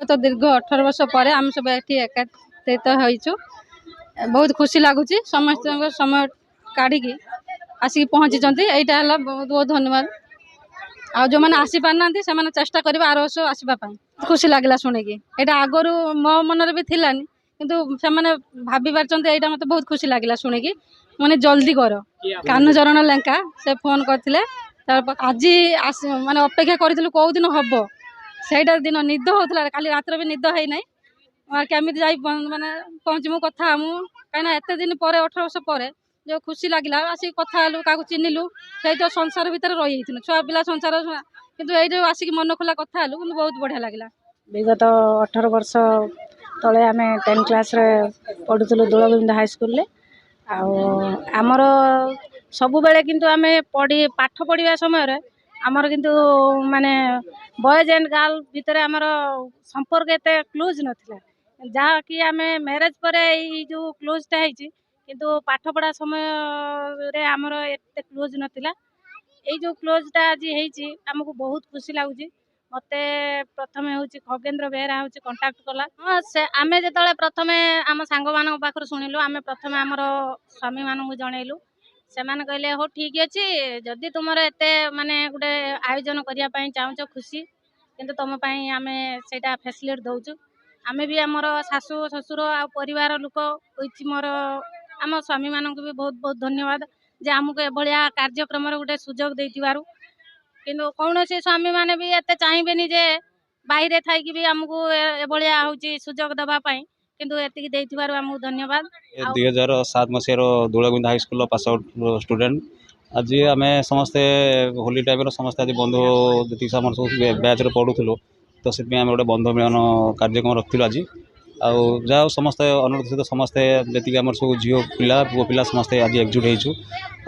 बहुत दीर्घ 18 वर्ष पर आम सब ये एकत्रित हो बहुत खुशी लगुच समस्त समय काढ़ी आसिक पहुँची यहाँ बहुत बहुत धन्यवाद। आ जो मैंने आसी पार ना से चेष्टा करेंगे आर वर्ष आसवाई खुशी लगला शुणिकी यहाँ आगु मो मनर भी थिलानी किंतु से भाभी पार्टी यहाँ मत बहुत खुशी लगला शुणिकी मैंने जल्दी कर कानुचरण लेंका से फोन करते आज माने अपेक्षा करूँ कौ दिन हम से दिन निद होता काली रात भी निद है ना केमी जा माने पहुँचमु कथा कहीं एत दिन पर 18 वर्ष पर जो खुशी लगला आसिक कथा क्या चिन्हलु से तो संसार भितर रही छुआ पिला संसार किंतु ये आसिक मन खोला कथा बहुत बढ़िया लगला। विगत 18 वर्ष तले आम 10 क्लास पढ़ुलु दोलगोविंद हाईस्कल आमर सबु बेले किंतु आम पाठ पढ़ा समय आमर किंतु माने बॉयज एंड गर्ल भितर आमर संपर्क एत क्लोज नथिला जहाँ कि आम मैरेज पर जो क्लोजटा है किंतु पाठ पढ़ा समय रे आमर एत क्लोज नथिला ये जो क्लोजटा आज है आमको बहुत खुशी लगुच मत प्रथम हूँ खगेन्द्र बेहरा हूँ कंटाक्ट कला हाँ से आम जो प्रथम आम सांग मान पाखर शुणिलु आम प्रथम आमर स्वामी मानू जनइलु से कहले हो ठीक अच्छे जदि तुम एत माने गोटे आयोजन करने चाहूच खुशी किंतु तुम आम से फैसिलिटी दौचु आम भी आमर शाशु शशुर आ परिवार लोक मोर आम स्वामी मानक भी बहुत बहुत धन्यवाद जे आमको एभलिया कार्यक्रम गोटे सुजोग देथिबारु किंतु कौन से स्वामी माने भी एत चाहिए जे बाहर थी भी आमको एभलिया हूँ सुजोग दवापाई किंतु एतिक देथिबारु आमको धन्यवाद। 2007 मसीहार दोलगोविंद हाईस्कल पास आउट स्टूडेंट आज आम समस्ते होली टाइम समस्त आज बंधु जी सब बैच पढ़ुलु तो से गोटे बंधु मिलन कार्यक्रम रखिलु आज आउ जहाँ समस्ते अनुरोध सहित समस्ते जी आम सब झील पिला पुओ पिला समस्ते आज एकजुट होइछु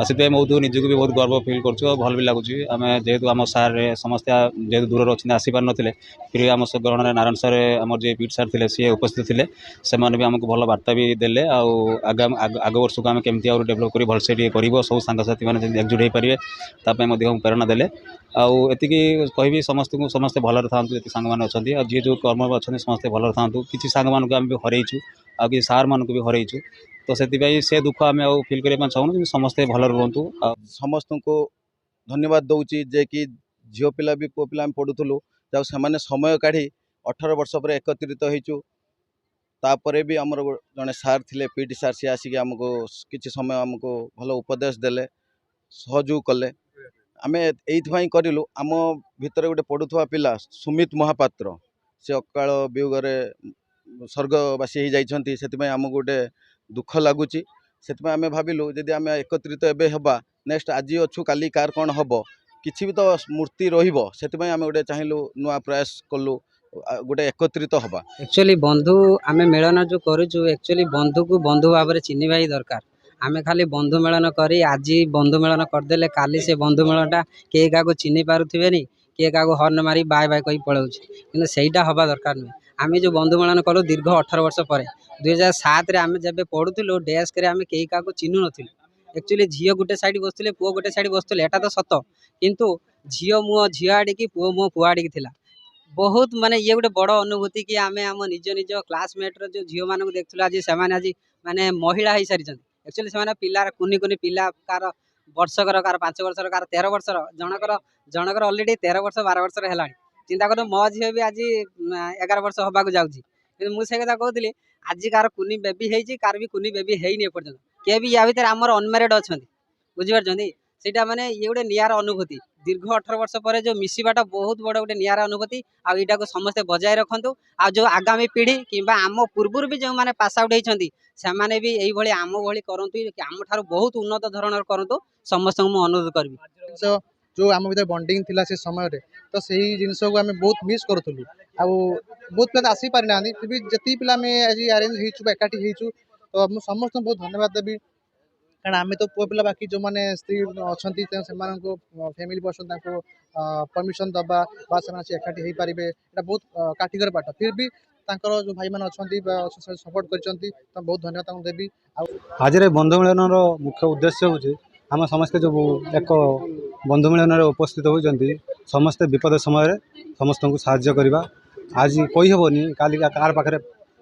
से बहुत निजक भी बहुत गर्व फिल कर भल भी लगुच आम जेहेतु आम सार समस्ते जेहेतु दूर अच्छे आसीपार ना फिर आम ग्रहण नारायण सार आम जे पीठ सार थे सी उपस्थित थे से भी आमको भल वार्ता भी देले आग वर्ष को आम केमती आ डेभलप कर भलसे कर सब सांगसाथी मैंने एकजुट हो पारे प्रेरणा देले आती कहि समस्त को समस्ते भलर था सांग मैंने अच्छा जी जो कर्म अच्छा समस्ते भलर था किसी सांग मान आम भी हरइचु आ कि सार मान भी हरइचु तो से दुख आम फिल करने चाहूँ समस्ते भल रुहतु समस्त को धन्यवाद दौची जे कि झील पिला भी पुओ पिला पढ़ुलु जब से समय काढ़ी 18 वर्ष पर एकत्रित होइचु तापर भी आमर जड़े सार थे पीटी सार सी आसिक आमको किसी समय आमको भल उपदेश देले सहयोग कले आम ये करूँ आम भितर गोटे पढ़ुवा पिला सुमित महापात्र से अकाल वियोगरे स्वर्गवासी हो जाती से आमको गोटे दुख लगुच से आम भाविलु जदि आम एकत्रित एवं हवा नेक्स्ट आज अच्छु काली कार कौन हम किसी भी तो मूर्ति रही आम गोटे चाहिए नुआ प्रयास कलु गोटे एकत्रित हवा एक्चुअली बंधु आम मिलन जो करूँ एक्चुअली बंधु को बंधु भाव में चिन्हवा ही दरकार आम खाली बंधु मिलन करी आज बंधु मिलन करदे काली से बंधु मिलनटा किए क्या चिन्ह पारे नहीं किए क्या हर्न मारी बाय बाय कही पलाऊँ कि सहीटा हवा दरकार नुहे आम जो बंधु मिलन कलु दीर्घ 18 वर्ष पर 2007 आम जब पढ़ुलु डेस्क आम कई क्या चिन्हु नु एक्चुअली झील गोटे साइड बसुले पुओ गोटे साइड बसुले एटा तो सत किंतु झील मुह झील आड़िकी पुओ मुह पुआ आड़िकी थिला बहुत माने ये गोटे बड़ अनुभूति कि आम आम निज निज क्लासमेट्र जो झील मान देखुलु आज से आज माने महिला हो सारी एक्चुअली से पिलार कुनि कुनि पिला कार वर्षकर कार 5 वर्षर कार 13 वर्षर जनकर अलरेडी 13 वर्ष 12 वर्षर है चिंता कर मो झील भी आज 11 वर्ष हवा जाऊँगी मुझे कथा कहती आज कार कुनि बेबी है कार भी कुनि बेबी है एपर्तन किए भी या भितर आमर अनमेरिड अच्छा बुझीपार सीटा माने ये गोटे नियार अनुभूति दीर्घ 18 वर्ष पर जो मिसवाटा बहुत बड़ गोटे नियार अनुभूति आईटा को समस्ते बजाय रखु आ जो आगामी पीढ़ी कि आम पूर्व भी जो मैंने पास आउट होती से भी यही आम भली करूँ आम ठार बहुत उन्नत धरण करूँ समस्त को अनुरोध करी जो आम भर बंडिंग थिला से समय तो सही जिन को आम बहुत मिस करूँ आ बहुत पिला आसी पारि ना फिर भी जी पिला आज अरेंज हो एकाठी होइछु तो मुझे समस्त बहुत धन्यवाद देवी कारण आम तो पुओ पिला बाकी जो मैंने स्त्री अच्छा से फैमिली पर्सन परमिशन दबा एकाठी हो पारे बहुत काठिकर पाठ फिर भी जो भाई मैंने अच्छा सपोर्ट कर बहुत धन्यवाद देवी। आज बंधु मिलन मुख्य उद्देश्य हूँ आम समस्ते जो एक बंधु मिलन उपस्थित होती समस्ते विपद समय समस्त को साहाय्य करवा आज कही हेनी काली कार पाखे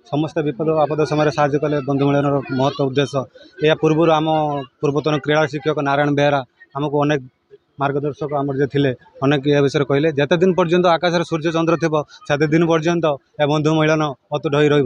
समस्ते विपद आपद समय साहय कले बंधु मिलन महत्व उद्देश्य या पूर्व आम पूर्वतन क्रीड़ा शिक्षक नारायण बेहरा आमको अनेक मार्गदर्शक आम जे थे अनेक ए विषय कहले जिते दिन पर्यंत आकाश सूर्य चंद्र थी से दिन पर्यंत ए बंधु मिलन अतुट हो रही।